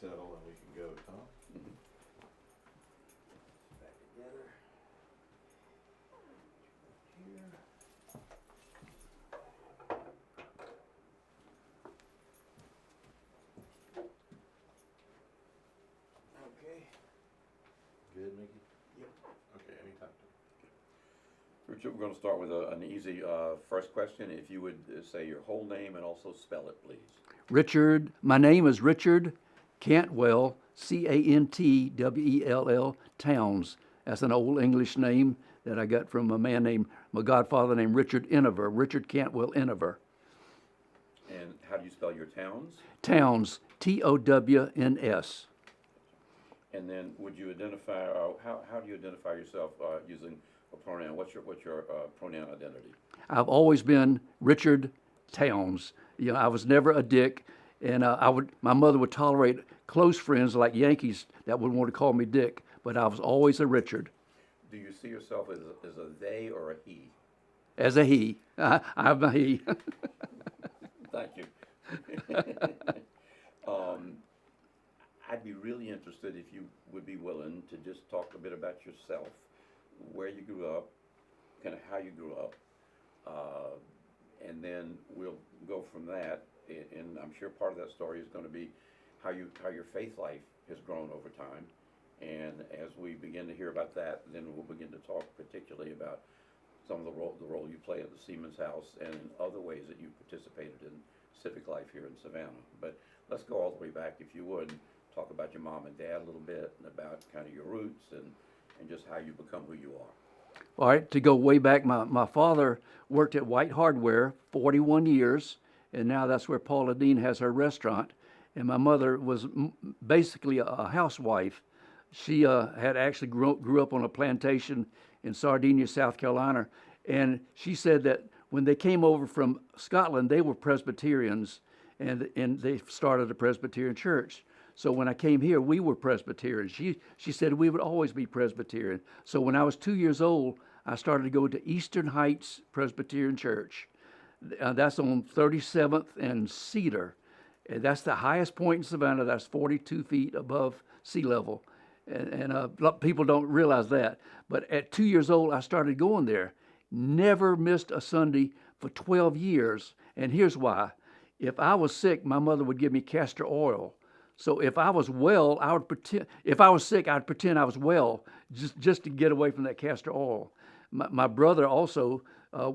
settle and we can go, Tom. Back together. Here. Okay. Good, Mickey? Yep. Okay, anytime. Richard, we're going to start with an easy first question. If you would say your whole name and also spell it, please. Richard, my name is Richard Cantwell, Cantwell, Towns. That's an old English name that I got from my godfather named Richard Inover, Richard Cantwell Inover. And how do you spell your towns? Towns, Towns. And then would you identify, how do you identify yourself using a pronoun? What's your pronoun identity? I've always been Richard Towns. You know, I was never a Dick, and my mother would tolerate close friends like Yankees that would want to call me Dick, but I was always a Richard. Do you see yourself as a they or a he? As a he. I'm a he. Thank you. I'd be really interested if you would be willing to just talk a bit about yourself, where you grew up, kind of how you grew up, and then we'll go from that. And I'm sure part of that story is going to be how your faith life has grown over time. And as we begin to hear about that, then we'll begin to talk particularly about some of the role you play at the Seaman's House and in other ways that you participated in civic life here in Savannah. But let's go all the way back, if you would, and talk about your mom and dad a little bit and about kind of your roots and just how you become who you are. All right, to go way back, my father worked at White Hardware 41 years, and now that's where Paula Dean has her restaurant. And my mother was basically a housewife. She had actually grew up on a plantation in Sardinia, South Carolina, and she said that when they came over from Scotland, they were Presbyterians, and they started a Presbyterian church. So when I came here, we were Presbyterian. She said we would always be Presbyterian. So when I was 2 years old, I started to go to Eastern Heights Presbyterian Church. That's on 37th and Cedar. And that's the highest point in Savannah. That's 42 feet above sea level. And a lot of people don't realize that. But at 2 years old, I started going there. Never missed a Sunday for 12 years. And here's why. If I was sick, my mother would give me castor oil. So if I was well, I would pretend. If I was sick, I'd pretend I was well, just to get away from that castor oil. My brother also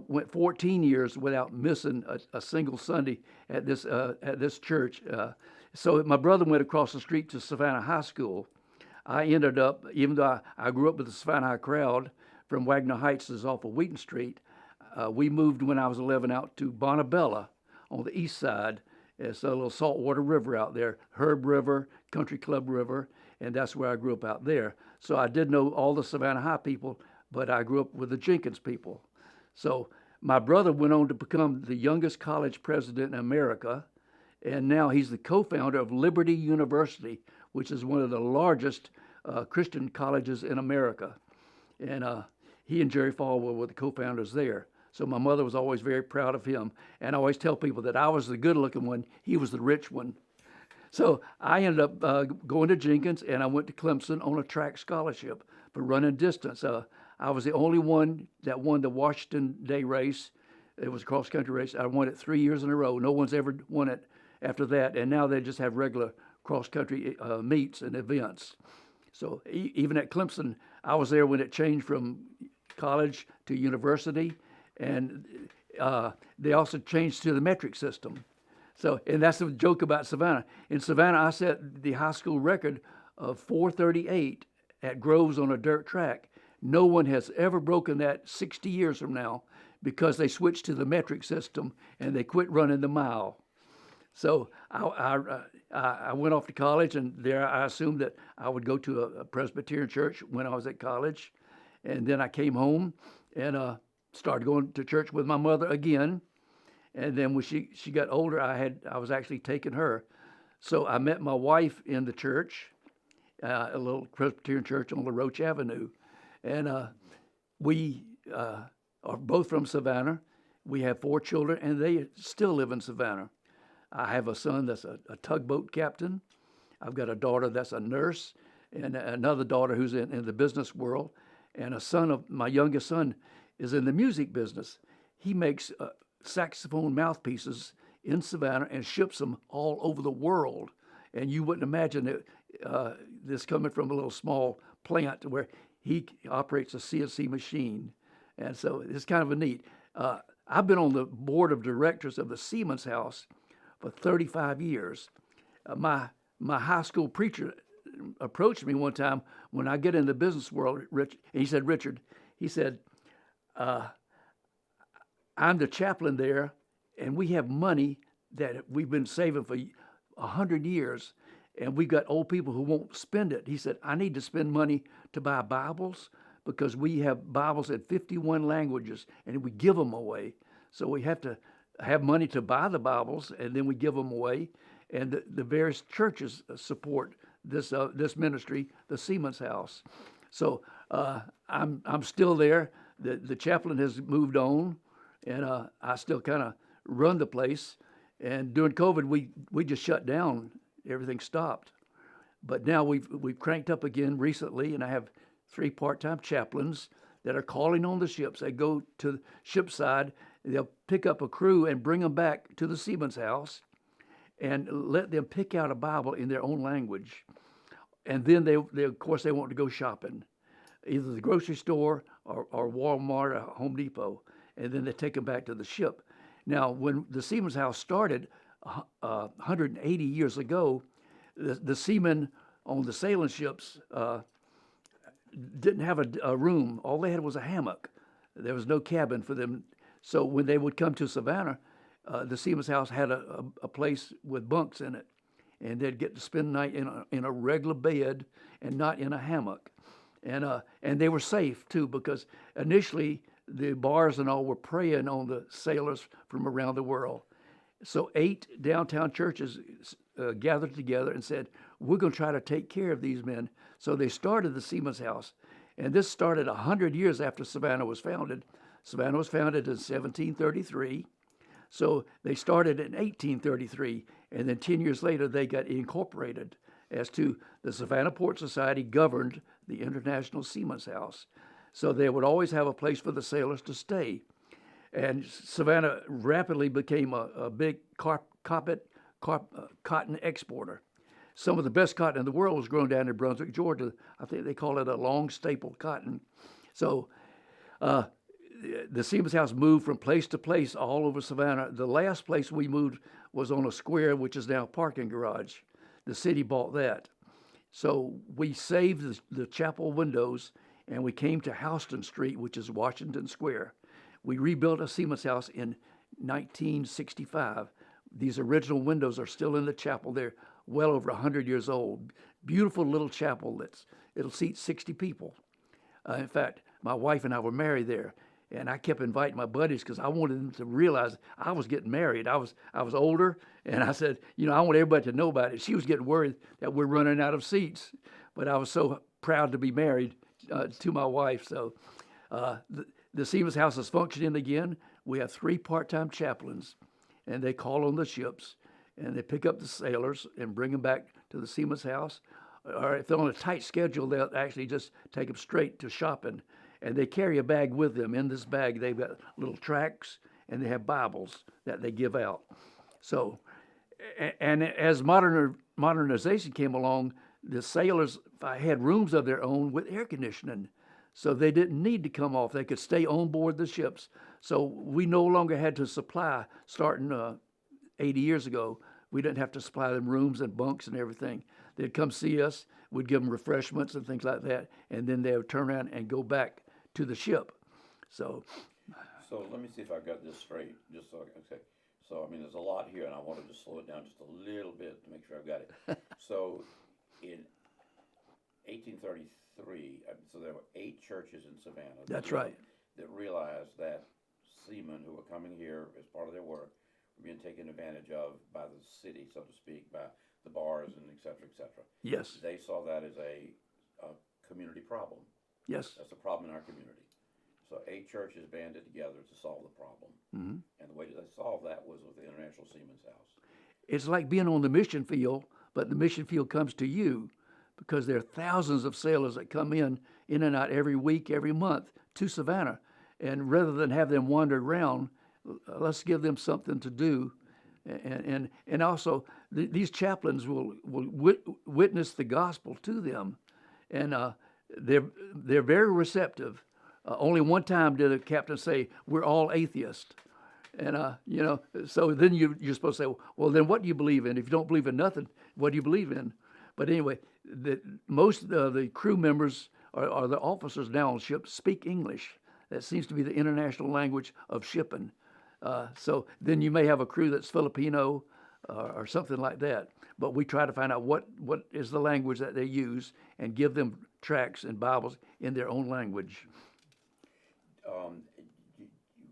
went 14 years without missing a single Sunday at this church. So my brother went across the street to Savannah High School. I ended up, even though I grew up with the Savannah High crowd from Wagner Heights is off of Wheaton Street, we moved when I was 11 out to Bonabella on the east side. It's a little saltwater river out there, Herb River, Country Club River, and that's where I grew up out there. So I did know all the Savannah High people, but I grew up with the Jenkins people. So my brother went on to become the youngest college president in America, and now he's the co-founder of Liberty University, which is one of the largest Christian colleges in America. And he and Jerry Falwell were the co-founders there. So my mother was always very proud of him. And I always tell people that I was the good-looking one, he was the rich one. So I ended up going to Jenkins, and I went to Clemson on a track scholarship for running distance. I was the only one that won the Washington Day race. It was a cross-country race. I won it 3 years in a row. No one's ever won it after that. And now they just have regular cross-country meets and events. So even at Clemson, I was there when it changed from college to university. And they also changed to the metric system. So, and that's the joke about Savannah. In Savannah, I set the high school record of 4:38 at Groves on a dirt track. No one has ever broken that 60 years from now because they switched to the metric system and they quit running the mile. So I went off to college, and there I assumed that I would go to a Presbyterian church when I was at college. And then I came home and started going to church with my mother again. And then when she got older, I was actually taking her. So I met my wife in the church, a little Presbyterian church on LaRoche Avenue. And we are both from Savannah. We have 4 children, and they still live in Savannah. I have a son that's a tugboat captain. I've got a daughter that's a nurse, and another daughter who's in the business world, and a son of my youngest son is in the music business. He makes saxophone mouthpieces in Savannah and ships them all over the world. And you wouldn't imagine that this coming from a little small plant where he operates a CNC machine. And so it's kind of a neat. I've been on the board of directors of the Siemens House for 35 years. My high school preacher approached me one time when I get in the business world, Rich, and he said, Richard, he said, I'm the chaplain there, and we have money that we've been saving for 100 years, and we've got old people who won't spend it. He said, I need to spend money to buy Bibles because we have Bibles in 51 languages, and we give them away. So we have to have money to buy the Bibles, and then we give them away. And the various churches support this ministry, the Siemens House. So I'm still there. The chaplain has moved on, and I still kind of run the place. And during COVID, we just shut down. Everything stopped. But now we've cranked up again recently, and I have 3 part-time chaplains that are calling on the ships. They go to the ship side, they'll pick up a crew and bring them back to the Siemens House and let them pick out a Bible in their own language. And then they of course, they want to go shopping, either the grocery store or Walmart or Home Depot, and then they take them back to the ship. Now, when the Siemens House started 180 years ago, the seamen on the sailing ships didn't have a room. All they had was a hammock. There was no cabin for them. So when they would come to Savannah, the Siemens House had a place with bunks in it, and they'd get to spend the night in a regular bed and not in a hammock. And they were safe too, because initially the bars and all were preying on the sailors from around the world. So 8 downtown churches gathered together and said, we're going to try to take care of these men. So they started the Siemens House. And this started 100 years after Savannah was founded. Savannah was founded in 1733. So they started in 1833. And then 10 years later, they got incorporated as to the Savannah Port Society governed the International Siemens House. So they would always have a place for the sailors to stay. And Savannah rapidly became a big cotton exporter. Some of the best cotton in the world was grown down in Brunswick, Georgia. I think they call it a long staple cotton. So the Siemens House moved from place to place all over Savannah. The last place we moved was on a square, which is now a parking garage. The city bought that. So we saved the chapel windows, and we came to Houston Street, which is Washington Square. We rebuilt a Siemens House in 1965. These original windows are still in the chapel. They're well over 100 years old. Beautiful little chapel it'll seat 60 people. In fact, my wife and I were married there, and I kept inviting my buddies because I wanted them to realize I was getting married. I was older, and I said, I want everybody to know about it. She was getting worried that we're running out of seats, but I was so proud to be married to my wife. So the Siemens House is functioning again. We have 3 part-time chaplains, and they call on the ships, and they pick up the sailors and bring them back to the Siemens House. Or if they're on a tight schedule, they'll actually just take them straight to shopping. And they carry a bag with them. In this bag, they've got little tracts, and they have Bibles that they give out. So, and as modernization came along, the sailors had rooms of their own with air conditioning. So they didn't need to come off. They could stay on board the ships. So we no longer had to supply, starting 80 years ago, we didn't have to supply them rooms and bunks and everything. They'd come see us, we'd give them refreshments and things like that, and then they would turn around and go back to the ship. So let me see if I got this straight, just so, okay. So, I mean, there's a lot here, and I wanted to slow it down just a little bit to make sure I've got it. So, in 1833, so there were 8 churches in Savannah. That's right. That realized that seamen who were coming here as part of their work were being taken advantage of by the city, so to speak, by the bars and et cetera, et cetera. Yes. They saw that as a community problem. Yes. That's a problem in our community. So 8 churches banded together to solve the problem. Mm-hmm. And the way that they solved that was with the International Siemens House. It's like being on the mission field but the mission field comes to you because there are thousands of sailors that come in and out every week, every month to Savannah. And rather than have them wander around, let's give them something to do. And also, these chaplains will witness the gospel to them. And they're very receptive. Only one time did a captain say, "We're all atheists." And, so then you're supposed to say, well, then what do you believe in? If you don't believe in nothing, what do you believe in? But anyway, most of the crew members or the officers now on ship speak English. That seems to be the international language of shipping. So then you may have a crew that's Filipino or something like that. But we try to find out what is the language that they use and give them tracts and Bibles in their own language.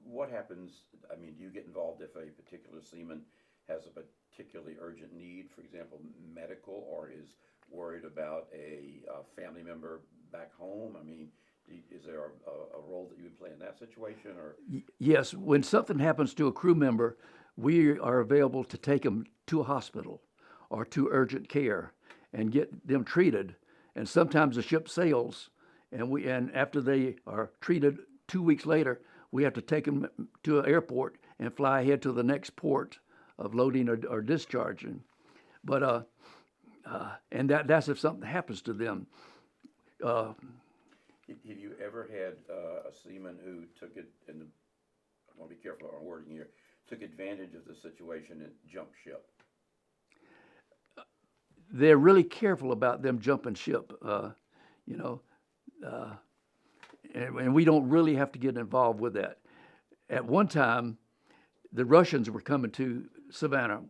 What happens, I mean, do you get involved if a particular seaman has a particularly urgent need, for example, medical, or is worried about a family member back home? I mean, is there a role that you would play in that situation? Or Yes, when something happens to a crew member, we are available to take them to a hospital or to urgent care and get them treated. And sometimes the ship sails, and after they are treated 2 weeks later, we have to take them to an airport and fly ahead to the next port of loading or discharging. But and that's if something happens to them. have you ever had a seaman who took it, and I want to be careful on wording here, took advantage of the situation and jumped ship? They're really careful about them jumping ship, and we don't really have to get involved with that. At one time, the Russians were coming to Savannah,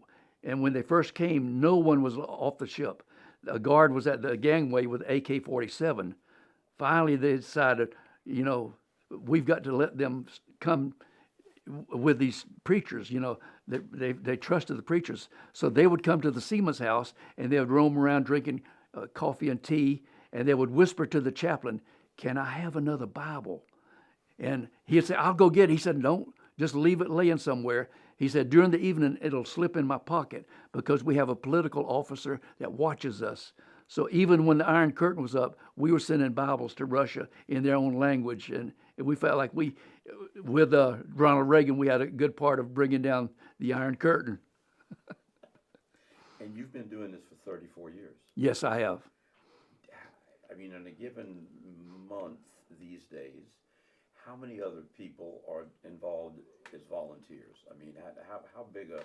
and when they first came, no one was off the ship. A guard was at the gangway with AK-47. Finally, they decided, we've got to let them come with these preachers. They trusted the preachers, so they would come to the seaman's house and they would roam around drinking coffee and tea, and they would whisper to the chaplain, "Can I have another Bible?" And he'd say, "I'll go get it." He said, "Don't, just leave it laying somewhere." He said, "During the evening, it'll slip in my pocket because we have a political officer that watches us." So even when the Iron Curtain was up, we were sending Bibles to Russia in their own language. And we felt like with Ronald Reagan, we had a good part of bringing down the Iron Curtain. And you've been doing this for 34 years. Yes, I have. I mean, in a given month these days, how many other people are involved as volunteers? I mean, how big a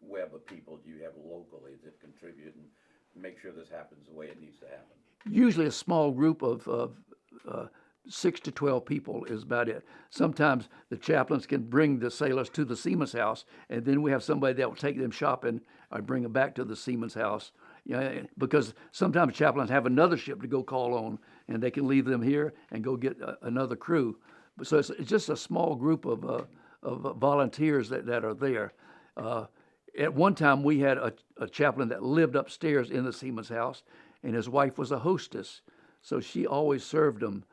web of people do you have locally that contribute and make sure this happens the way it needs to happen? Usually a small group of 6 to 12 people is about it. Sometimes the chaplains can bring the sailors to the seaman's house, and then we have somebody that will take them shopping or bring them back to the seaman's house. Because sometimes chaplains have another ship to go call on, and they can leave them here and go get another crew. So it's just a small group of volunteers that are there. At one time, we had a chaplain that lived upstairs in the seaman's house, and his wife was a hostess. So she always served them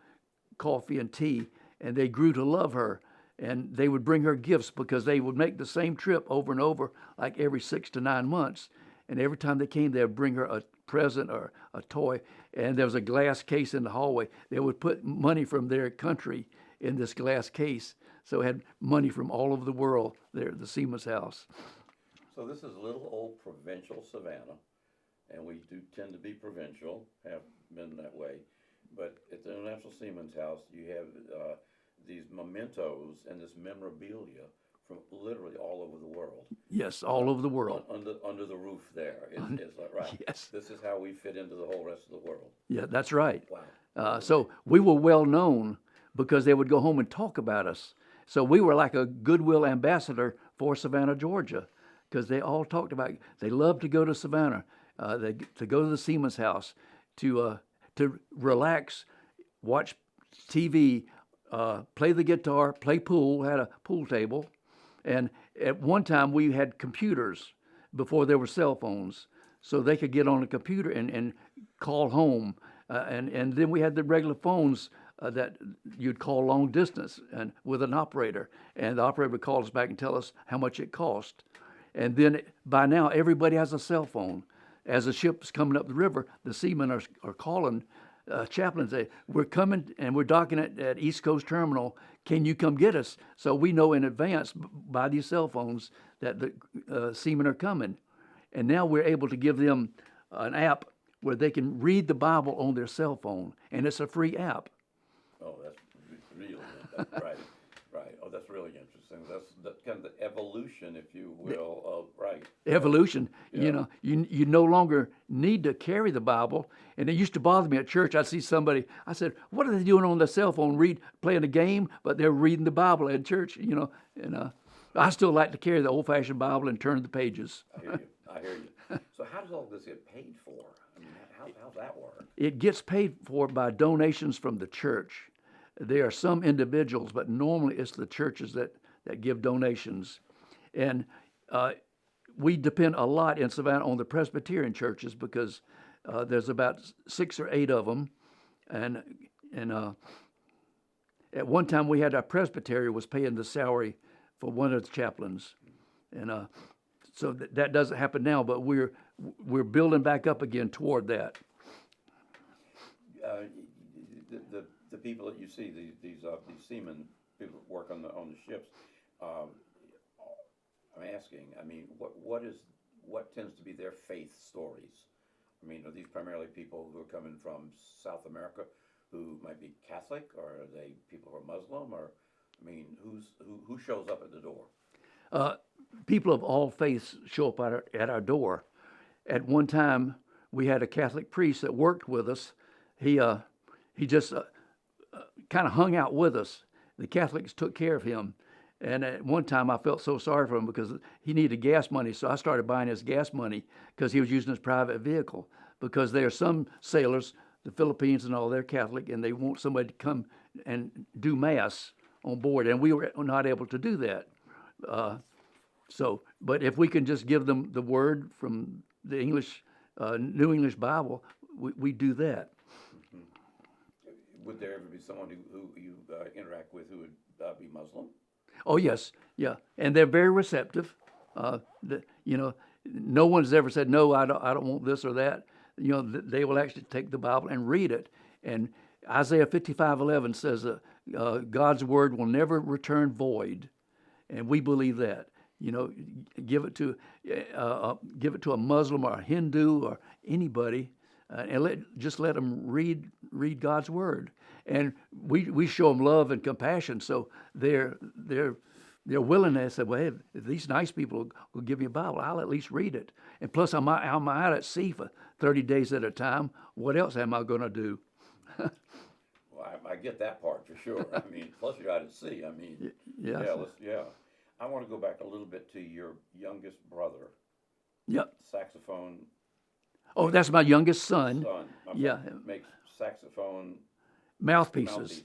coffee and tea, and they grew to love her. And they would bring her gifts because they would make the same trip over and over, like every 6 to 9 months. And every time they came, they would bring her a present or a toy. And there was a glass case in the hallway. They would put money from their country in this glass case. So it had money from all over the world there at the seaman's house. So this is little old provincial Savannah, and we do tend to be provincial, have been that way. But at the International Seaman's House, you have these mementos and this memorabilia from literally all over the world. Yes, all over the world. Under the roof there, is that right? Yes. This is how we fit into the whole rest of the world. Yeah, that's right. Wow. So we were well known because they would go home and talk about us. So we were like a goodwill ambassador for Savannah, Georgia, because they all talked about, they loved to go to Savannah, to go to the seaman's house, to relax, watch TV, play the guitar, play pool, had a pool table. And at one time we had computers before there were cell phones, so they could get on a computer and call home. And then we had the regular phones that you'd call long distance and with an operator, and the operator would call us back and tell us how much it cost. And then by now everybody has a cell phone, as the ship's coming up the river, the seamen are calling chaplain, say, we're coming and we're docking at East Coast Terminal. Can you come get us? So we know in advance by these cell phones that the seamen are coming. And now we're able to give them an app where they can read the Bible on their cell phone, and it's a free app. Oh, that's really, right, right. Oh, that's really interesting. That's kind of the evolution, if you will, of, right. Evolution. Yeah. You know, you no longer need to carry the Bible. And it used to bother me at church. I'd see somebody, I said, what are they doing on their cell phone? Playing a game, but they're reading the Bible at church, you know. And I still like to carry the old-fashioned Bible and turn the pages. I hear you. I hear you. So how does all this get paid for? I mean, how's that work? It gets paid for by donations from the church. There are some individuals, but normally it's the churches that give donations. And we depend a lot in Savannah on the Presbyterian churches because there's about 6 or 8 of them. And at one time we had our presbytery was paying the salary for one of the chaplains. And so that doesn't happen now, but we're building back up again toward that. The people that you see, these seamen, people that work on the ships, I'm asking, I mean, what tends to be their faith stories? I mean, are these primarily people who are coming from South America who might be Catholic, or are they people who are Muslim, or, I mean, who shows up at the door? People of all faiths show up at our door. At one time, we had a Catholic priest that worked with us. He just kind of hung out with us. The Catholics took care of him. And at one time, I felt so sorry for him because he needed gas money. So I started buying his gas money because he was using his private vehicle. Because there are some sailors, the Philippines and all, they're Catholic, and they want somebody to come and do Mass on board. And we were not able to do that. But if we can just give them the word from the English, New English Bible, we do that. Would there ever be someone who you interact with who would be Muslim? Oh, yes, yeah, and they're very receptive. No one's ever said, no, I don't want this or that. You know, they will actually take the Bible and read it. And Isaiah 55:11 says, God's word will never return void, and we believe that. You know, give it to a Muslim or a Hindu or anybody, and let them read God's word. And we show them love and compassion, so they're willing to say, well, hey, if these nice people will give me a Bible, I'll at least read it. And plus, I'm out at sea for 30 days at a time. What else am I going to do? Well, I get that part for sure. I mean, plus you're out at sea. I mean, yeah. I want to go back a little bit to your youngest brother. Yep. Saxophone. Oh, that's my youngest son. Yeah. Makes saxophone mouthpieces.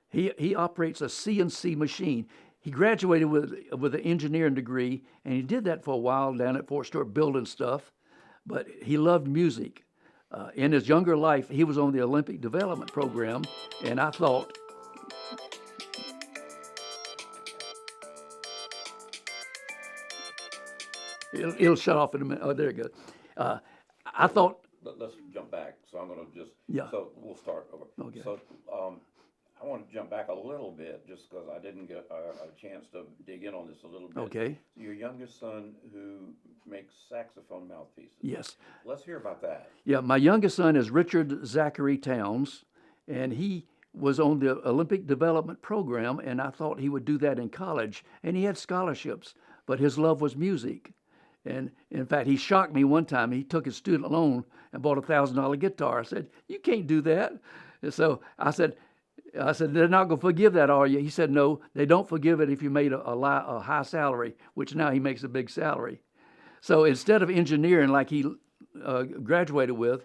He operates a CNC machine. He graduated with an engineering degree, and he did that for a while down at Fort Stewart building stuff. But he loved music. In his younger life, he was on the Olympic Development Program, and I thought, it'll shut off in a minute. Oh, there it goes. I thought. Let's jump back. So I'm going to just. Yeah. So we'll start over. Okay. So I want to jump back a little bit just because I didn't get a chance to dig in on this a little bit. Okay. So your youngest son who makes saxophone mouthpieces. Yes. Let's hear about that. Yeah, my youngest son is Richard Zachary Towns, and he was on the Olympic Development Program, and I thought he would do that in college, and he had scholarships, but his love was music. And in fact, he shocked me one time. He took his student loan and bought a $1,000 guitar. I said, "You can't do that." And so I said, "They're not going to forgive that, are you?" He said, "No, they don't forgive it if you made a high salary," which now he makes a big salary. So instead of engineering like he graduated with,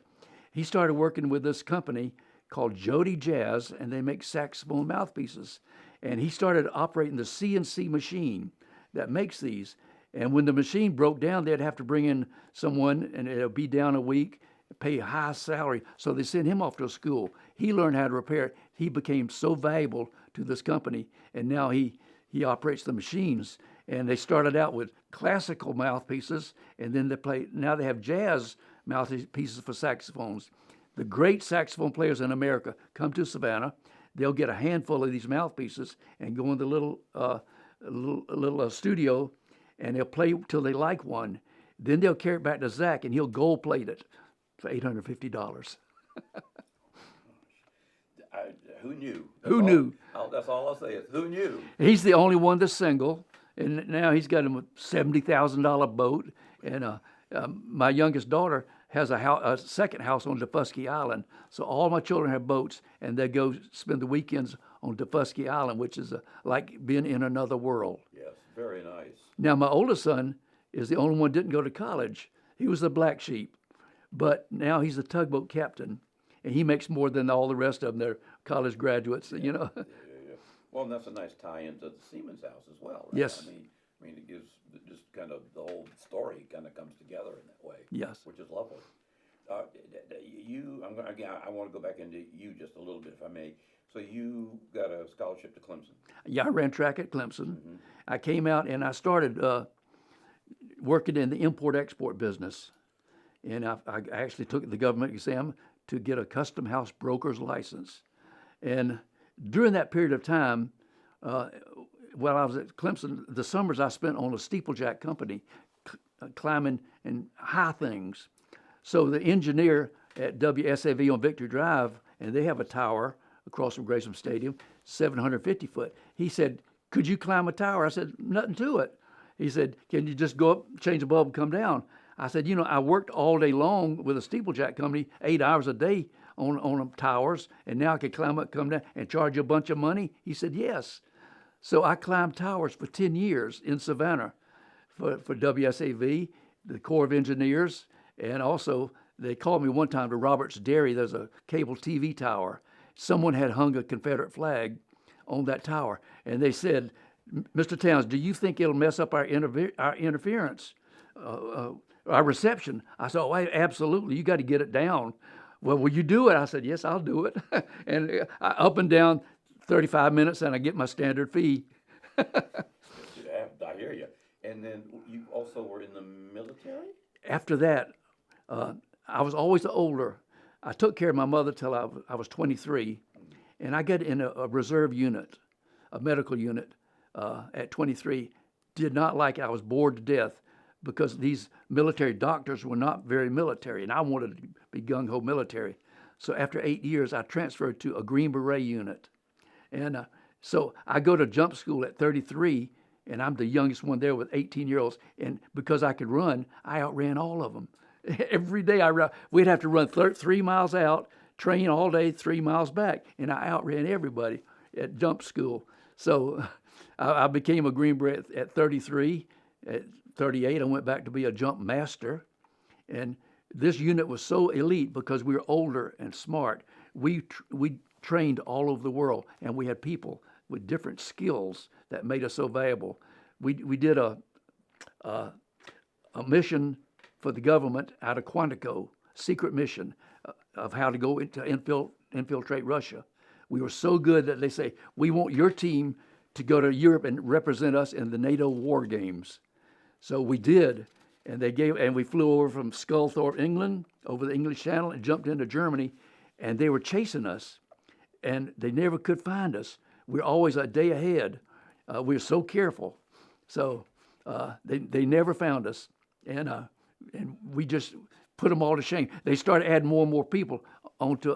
he started working with this company called Jody Jazz, and they make saxophone mouthpieces. And he started operating the CNC machine that makes these. And when the machine broke down, they'd have to bring in someone, and it'll be down a week, pay a high salary. So they sent him off to a school. He learned how to repair it. He became so valuable to this company, and now he operates the machines. And they started out with classical mouthpieces, and then now they have jazz mouthpieces for saxophones. The great saxophone players in America come to Savannah. They'll get a handful of these mouthpieces and go in the little studio, and they'll play till they like one. Then they'll carry it back to Zach, and he'll gold plate it for $850. Who knew? Who knew? That's all I'll say is, who knew? He's the only one that's single, and now he's got him a $70,000 boat. And my youngest daughter has a second house on Defusky Island. So all my children have boats, and they go spend the weekends on Defusky Island, which is like being in another world. Yes, very nice. Now, my oldest son is the only one that didn't go to college. He was the black sheep, but now he's a tugboat captain, and he makes more than all the rest of them. They're college graduates, you know. Yeah. Well, and that's a nice tie-in to the Siemens house as well, right? Yes. I mean, it gives just kind of the whole story kind of comes together in that way. Yes. Which is lovely. I want to go back into you just a little bit, if I may. So you got a scholarship to Clemson. Yeah, I ran track at Clemson. I came out and I started working in the import-export business. And I actually took the government exam to get a custom house broker's license. And during that period of time, while I was at Clemson, the summers I spent on a steeplejack company, climbing in high things. So the engineer at WSAV on Victory Drive, and they have a tower across from Grayson Stadium, 750 foot. He said, "Could you climb a tower?" I said, "Nothing to it." He said, "Can you just go up, change the bulb, and come down?" I said, I worked all day long with a steeplejack company, 8 hours a day on towers, and now I can climb up, come down, and charge you a bunch of money? He said, yes. So I climbed towers for 10 years in Savannah for WSAV, the Corps of Engineers, and also they called me one time to Robert's Dairy. There's a cable TV tower. Someone had hung a Confederate flag on that tower, and they said, "Mr. Towns, do you think it'll mess up our interference, our reception?" I said, "Oh, absolutely. You got to get it down." "Well, will you do it?" I said, "Yes, I'll do it." And up and down 35 minutes, and I get my standard fee. I hear you. And then you also were in the military? After that, I was always older. I took care of my mother till I was 23, and I got in a reserve unit, a medical unit, at 23. Did not like it. I was bored to death because these military doctors were not very military, and I wanted to be gung-ho military. So after 8 years, I transferred to a Green Beret unit. And so I go to jump school at 33, and I'm the youngest one there with 18-year-olds. And because I could run, I outran all of them. Every day we'd have to run 3 miles out, train all day, 3 miles back, and I outran everybody at jump school. So I became a Green Beret at 33. At 38, I went back to be a jump master. And this unit was so elite because we were older and smart. We trained all over the world, and we had people with different skills that made us so valuable. We did a mission for the government out of Quantico, secret mission of how to go into infiltrate Russia. We were so good that they say, "We want your team to go to Europe and represent us in the NATO war games." So we did, and we flew over from Sculthorpe, England, over the English Channel, and jumped into Germany, and they were chasing us, and they never could find us. We were always a day ahead. We were so careful, so they never found us, and we just put them all to shame. They started adding more and more people onto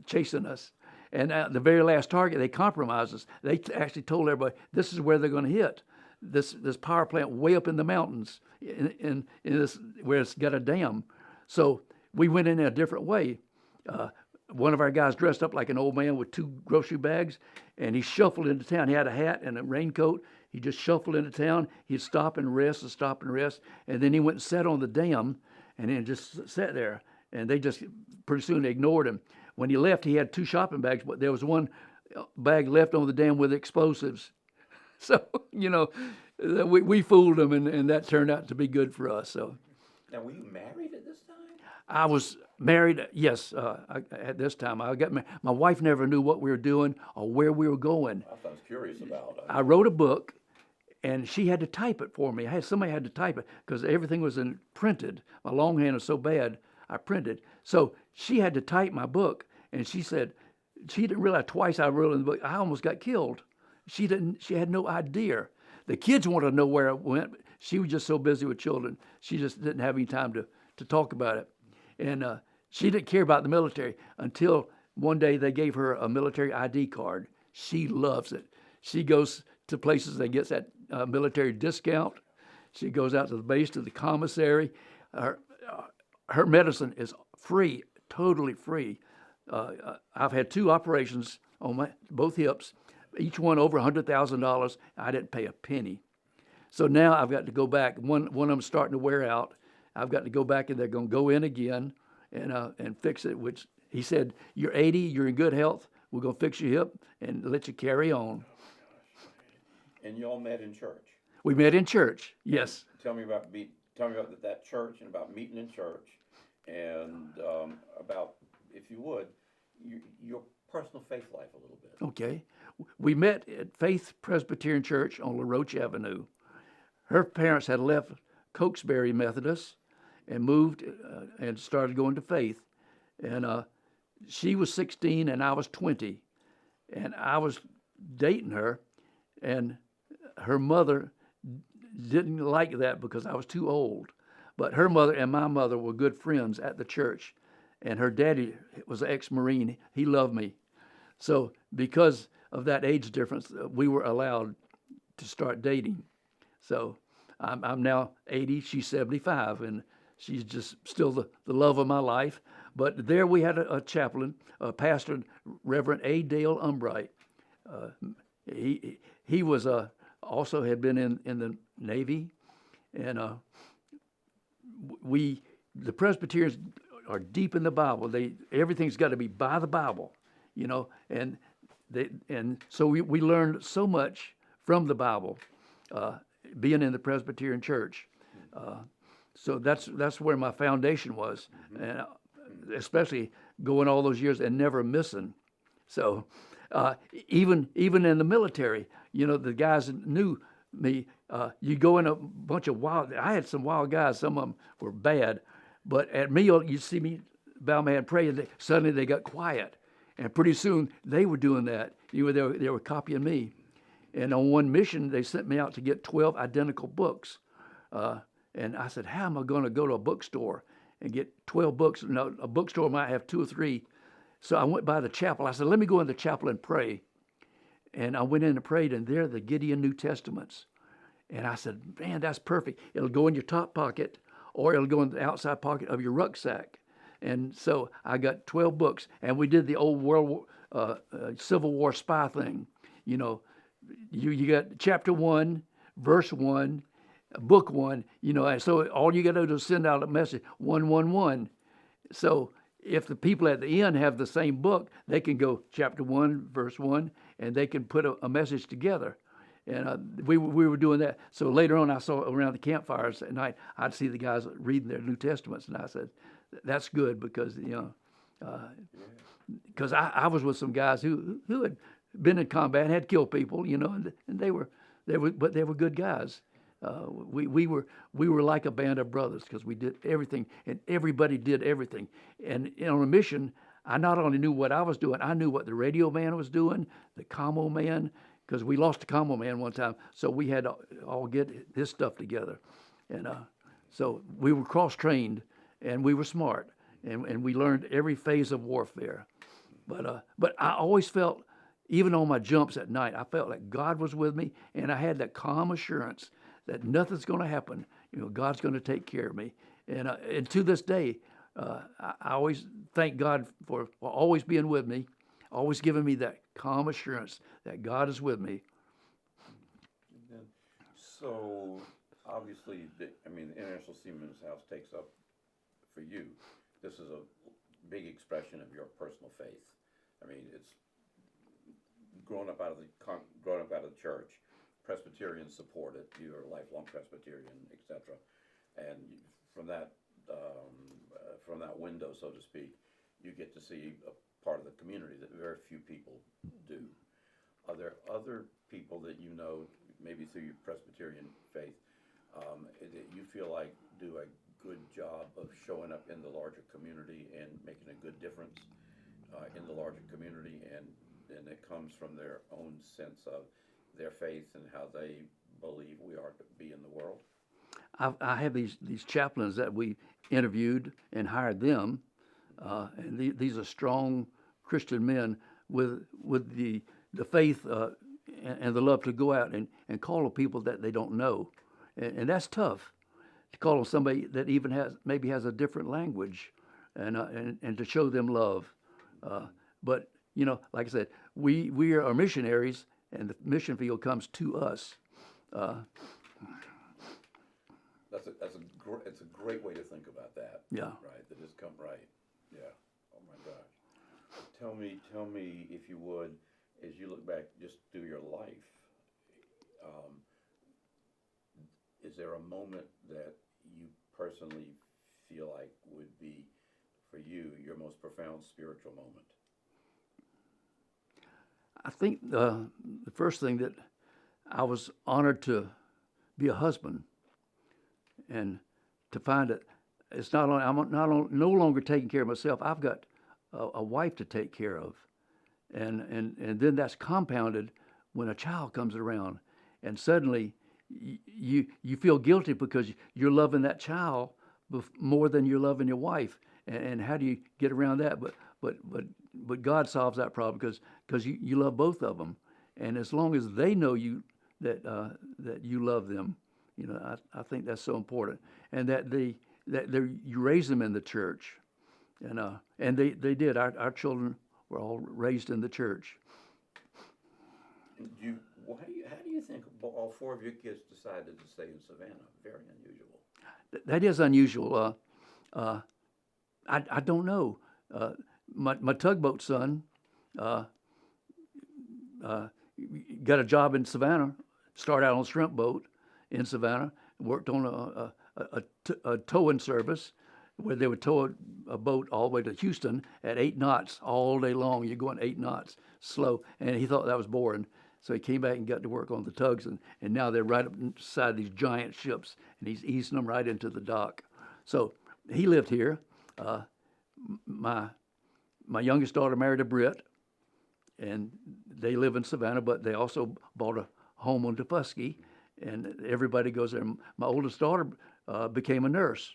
chasing us, and at the very last target, they compromised us. They actually told everybody, "This is where they're going to hit. This power plant way up in the mountains, in this where it's got a dam." So we went in a different way. One of our guys dressed up like an old man with 2 grocery bags, and he shuffled into town. He had a hat and a raincoat. He just shuffled into town. He'd stop and rest and stop and rest, and then he went and sat on the dam, and then just sat there. And they just pretty soon ignored him. When he left, he had 2 shopping bags, but there was one bag left on the dam with explosives. So, we fooled them, and that turned out to be good for us. So, now, were you married at this time? I was married, yes, at this time. I got married. My wife never knew what we were doing or where we were going. I was curious about it. I wrote a book, and she had to type it for me. Somebody had to type it because everything was printed. My longhand was so bad, I printed. So she had to type my book, and she said she didn't realize twice I wrote in the book I almost got killed. She didn't. She had no idea. The kids wanted to know where it went. She was just so busy with children. She just didn't have any time to talk about it. And she didn't care about the military until one day they gave her a military ID card. She loves it. She goes to places that gets that military discount. She goes out to the base, to the commissary. Her medicine is free, totally free. I've had 2 operations on both hips, each one over $100,000. I didn't pay a penny. So now I've got to go back. One of them starting to wear out. I've got to go back, and they're going to go in again and fix it. Which he said, "You're 80, you're in good health. We're going to fix your hip and let you carry on." And y'all met in church. We met in church. Yes. Tell me about that church and about meeting in church, and about, if you would, your personal faith life a little bit. Okay. We met at Faith Presbyterian Church on La Roche Avenue. Her parents had left Cokesbury Methodist and moved and started going to Faith. And she was 16 and I was 20. And I was dating her, and her mother didn't like that because I was too old. But her mother and my mother were good friends at the church. And her daddy was an ex-Marine. He loved me. So because of that age difference, we were allowed to start dating. So I'm now 80, she's 75, and she's just still the love of my life. But there we had a chaplain, a pastor, Reverend A. Dale Umbright. He was also had been in the Navy, and the Presbyterians are deep in the Bible. Everything's got to be by the Bible, and so we learned so much from the Bible, being in the Presbyterian Church. So that's where my foundation was, and especially going all those years and never missing. So even in the military, the guys knew me. You go in a bunch of I had some wild guys. Some of them were bad, but at meal you see me bow my head and pray, and suddenly they got quiet, and pretty soon they were doing that. They were copying me. And on one mission, they sent me out to get 12 identical books. And I said, how am I going to go to a bookstore and get 12 books? No, a bookstore might have 2 or 3. So I went by the chapel. I said, let me go in the chapel and pray. And I went in and prayed, and there are the Gideon New Testaments. And I said, man, that's perfect. It'll go in your top pocket, or it'll go in the outside pocket of your rucksack. And so I got 12 books, and we did the old Civil War spy thing. You got chapter 1, verse 1, book 1, and so all you got to do is send out a message, 111. So if the people at the end have the same book, they can go chapter 1, verse 1, and they can put a message together. And we were doing that. So later on, I saw around the campfires at night, I'd see the guys reading their New Testaments, and I said, that's good because, because I was with some guys who had been in combat and had killed people, and they were good guys. We were like a band of brothers because we did everything, and everybody did everything. And on a mission, I not only knew what I was doing, I knew what the radio man was doing, the commo man, because we lost the commo man one time, so we had to all get his stuff together. And so we were cross-trained, and we were smart, and we learned every phase of warfare. But I always felt, even on my jumps at night, I felt like God was with me, and I had that calm assurance that nothing's going to happen. God's going to take care of me. And to this day, I always thank God for always being with me, always giving me that calm assurance that God is with me. So, obviously, the International Seamen's House takes up, for you, this is a big expression of your personal faith. It's growing up out of the church. Presbyterians support it. You're a lifelong Presbyterian, etc. And from that window, so to speak, you get to see a part of the community that very few people do. Are there other people that maybe through your Presbyterian faith, that you feel like do a good job of showing up in the larger community and making a good difference in the larger community, and it comes from their own sense of their faith and how they believe we are to be in the world. I have these chaplains that we interviewed and hired them, and these are strong Christian men with the faith and the love to go out and call on people that they don't know, and that's tough to call on somebody that even has a different language, and to show them love. But like I said, we are missionaries, and the mission field comes to us. It's a great way to think about that. Yeah. Right. That just come right. Yeah. Oh my gosh. Tell me if you would, as you look back just through your life, is there a moment that you personally feel like would be, for you, your most profound spiritual moment? I think the first thing that I was honored to be a husband, and to find that it's not only I'm no longer taking care of myself. I've got a wife to take care of, and then that's compounded when a child comes around, and suddenly you feel guilty because you're loving that child more than you're loving your wife, and how do you get around that? But God solves that problem because you love both of them, and as long as they know you that you love them, I think that's so important, and that you raise them in the church, and they did. Our children were all raised in the church. How do you think all four of your kids decided to stay in Savannah? Very unusual. That is unusual. I don't know. My tugboat son got a job in Savannah. Started out on a shrimp boat in Savannah. Worked on a towing service where they would tow a boat all the way to Houston at 8 knots all day long. You're going 8 knots slow, and he thought that was boring. So he came back and got to work on the tugs, and now they're right up inside these giant ships, and he's easing them right into the dock. So he lived here. My youngest daughter married a Brit, and they live in Savannah, but they also bought a home on Defusky, and everybody goes there. My oldest daughter became a nurse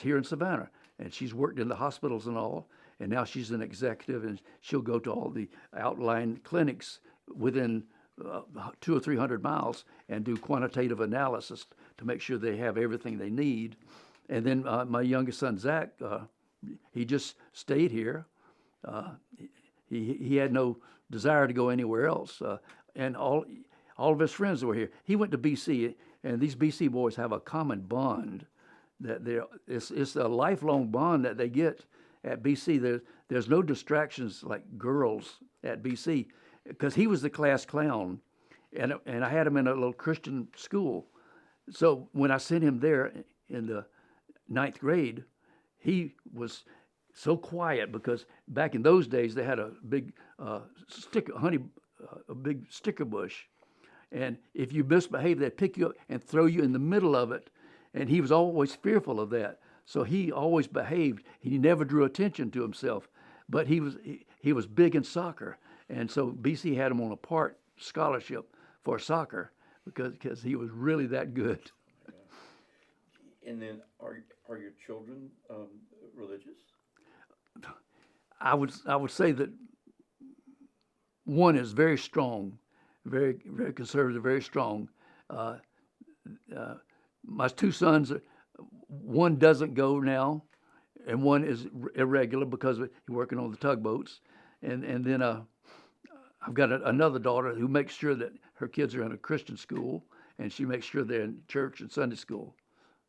here in Savannah, and she's worked in the hospitals and all, and now she's an executive, and she'll go to all the outlying clinics within 200 or 300 miles and do quantitative analysis to make sure they have everything they need. And then my youngest son, Zach, he just stayed here. He had no desire to go anywhere else. And all of his friends were here. He went to BC, and these BC boys have a common bond. It's a lifelong bond that they get at BC. There's no distractions like girls at BC, because he was the class clown, and I had him in a little Christian school. So when I sent him there in the 9th grade, he was so quiet, because back in those days they had a big a big sticker bush, and if you misbehave, they'd pick you up and throw you in the middle of it, and he was always fearful of that. So he always behaved. He never drew attention to himself, but he was big in soccer, and so BC had him on a part scholarship for soccer because he was really that good. And then, are your children religious? I would say that one is very strong, very very conservative, very strong. My two sons, one doesn't go now, and one is irregular because he's working on the tugboats, and then I've got another daughter who makes sure that her kids are in a Christian school, and she makes sure they're in church and Sunday school.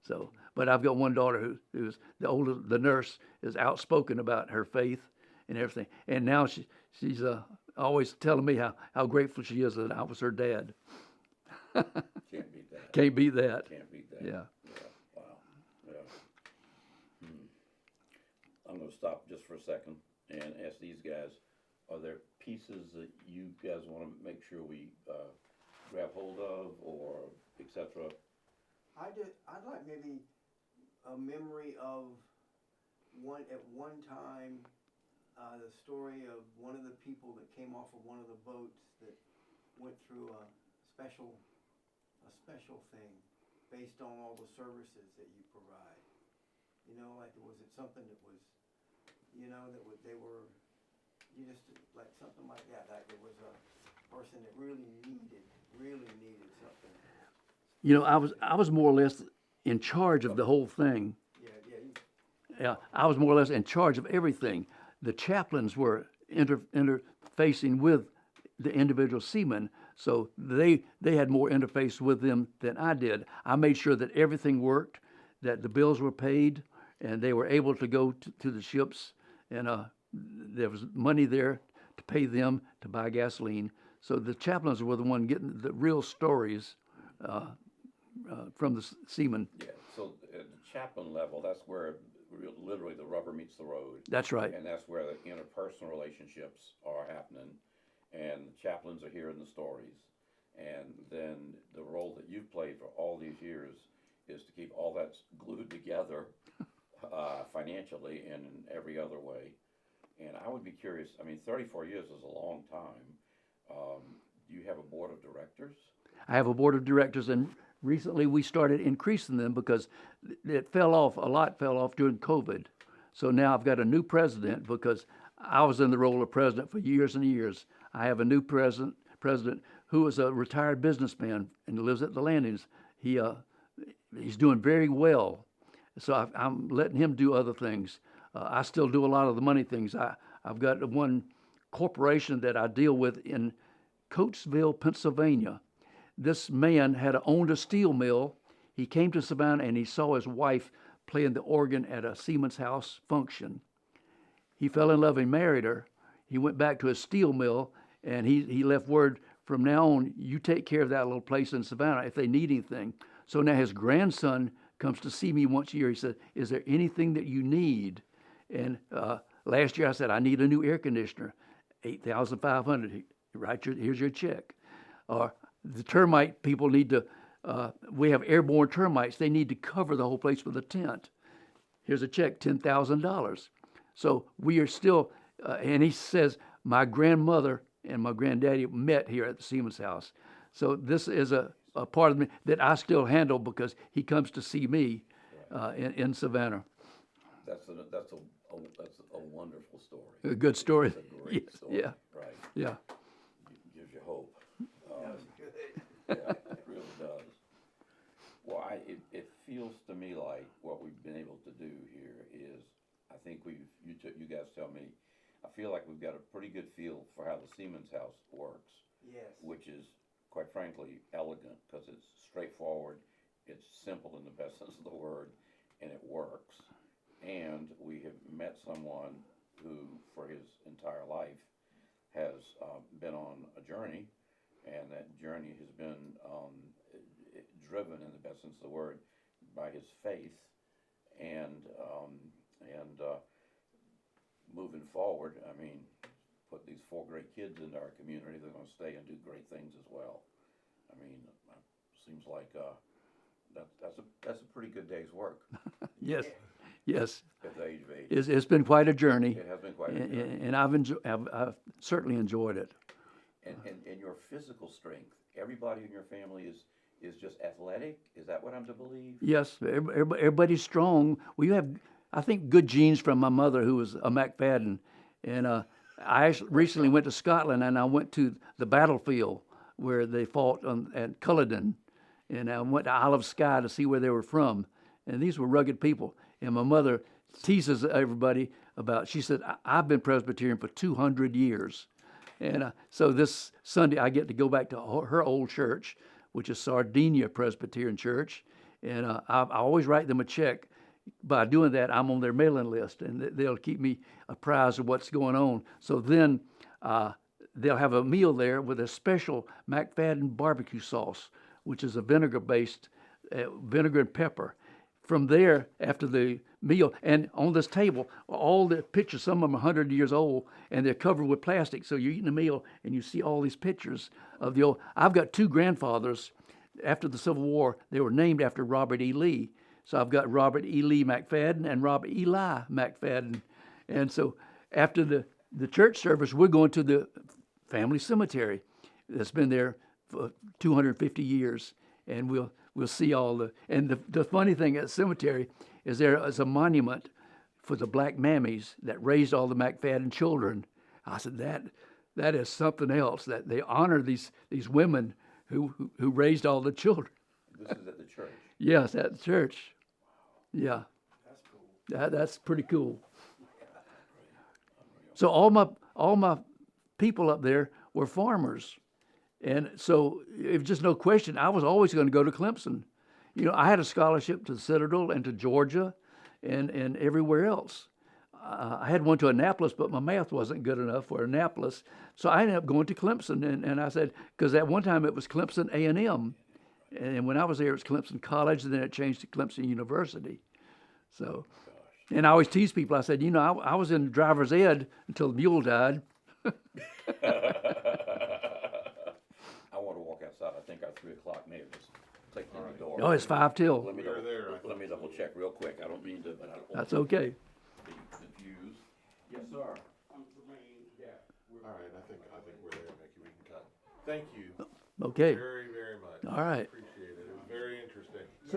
So, but I've got one daughter who's the nurse, is outspoken about her faith and everything, and now she's always telling me how grateful she is that I was her dad. Can't beat that. Can't beat that. Can't beat that. Yeah. Wow. Yeah. I'm going to stop just for a second and ask these guys, are there pieces that you guys want to make sure we grab hold of, or et cetera? I'd like maybe a memory of at one time, the story of one of the people that came off of one of the boats that went through a special thing based on all the services that you provide. You know, like was it something that was, you know, they were, you just like something like that. Like there was a person that really needed something. You know, I was more or less in charge of the whole thing. Yeah, I was more or less in charge of everything. The chaplains were interfacing with the individual seamen, so they had more interface with them than I did. I made sure that everything worked, that the bills were paid, and they were able to go to the ships, and there was money there to pay them to buy gasoline. So the chaplains were the one getting the real stories from the seamen. Yeah, so at the chaplain level, that's where literally the rubber meets the road. That's right. And that's where the interpersonal relationships are happening. And the chaplains are hearing the stories. And then the role that you've played for all these years is to keep all that glued together financially and in every other way. And I would be curious, I mean, 34 years is a long time. Do you have a board of directors? I have a board of directors, and recently we started increasing them because it fell off, a lot fell off during COVID. So now I've got a new president because I was in the role of president for years and years. I have a new president who is a retired businessman and lives at the Landings. He's doing very well. So I'm letting him do other things. I still do a lot of the money things. I've got one corporation that I deal with in Coatesville, Pennsylvania. This man had owned a steel mill. He came to Savannah and he saw his wife playing the organ at a Seaman's House function. He fell in love and married her. He went back to his steel mill and he left word, from now on, you take care of that little place in Savannah if they need anything. So now his grandson comes to see me once a year. He said, is there anything that you need? And last year I said, I need a new air conditioner, $8,500. Here's your check. Or the termite people need to, we have airborne termites. They need to cover the whole place with a tent. Here's a check, $10,000. So we are still, and he says, my grandmother and my granddaddy met here at the Seaman's House. So this is a part of me that I still handle because he comes to see me in Savannah. That's a wonderful story. A good story. It's a great story. Yeah. Right. Yeah. Gives you hope. That was good. Yeah, it really does. Well, it feels to me like what we've been able to do here is, I think you guys tell me, I feel like we've got a pretty good feel for how the Seaman's House works. Yes. Which is, quite frankly, elegant because it's straightforward, it's simple in the best sense of the word, and it works. And we have met someone who, for his entire life, has been on a journey, and that journey has been driven, in the best sense of the word, by his faith, and moving forward, I mean, put these 4 great kids into our community, they're going to stay and do great things as well. I mean, seems like that's a pretty good day's work. Yes. Yes. At the age of 80. It's been quite a journey. It has been quite a journey. And I've certainly enjoyed it. And your physical strength, everybody in your family is just athletic? Is that what I'm to believe? Yes, everybody's strong. We have, I think, good genes from my mother, who was a McFadden. And I actually recently went to Scotland, and I went to the battlefield where they fought at Culloden. And I went to Isle of Skye to see where they were from. And these were rugged people. And my mother teases everybody about, she said, I've been Presbyterian for 200 years. And so this Sunday I get to go back to her old church, which is Sardinia Presbyterian Church. And I always write them a check. By doing that, I'm on their mailing list, and they'll keep me apprised of what's going on. So then they'll have a meal there with a special McFadden barbecue sauce, which is a vinegar-based, vinegar and pepper. From there, after the meal, and on this table, all the pictures, some of them are 100 years old, and they're covered with plastic. So you're eating a meal, and you see all these pictures of the old. I've got 2 grandfathers. After the Civil War, they were named after Robert E. Lee. So I've got Robert E. Lee McFadden and Robert Eli McFadden. And so after the church service, we're going to the family cemetery that's been there for 250 years. And we'll see all and the funny thing at the cemetery is there is a monument for the black mammies that raised all the McFadden children. I said, that is something else, that they honor these women who raised all the children. This is at the church. Yes, at the church. Yeah, That's cool. that's pretty cool. So all my people up there were farmers, and so it was just no question. I was always going to go to Clemson. You know, I had a scholarship to Citadel and to Georgia, and everywhere else. I had one to Annapolis, but my math wasn't good enough for Annapolis, so I ended up going to Clemson. And I said, because at one time it was Clemson A&M, and when I was there it was Clemson College, and then it changed to Clemson University. So, and I always tease people. I said, you know, I was in driver's ed until the mule died. I want to walk outside. I think our 3 o'clock may have just taken the door. Oh, it's 5 till. Let me We were there, I let me double check real quick. I don't mean to, but I don't want That's to okay. be confused. Yes, sir. All right, I think we're there, Mickey, we can cut. Thank you Okay. very, very much. All right. Appreciate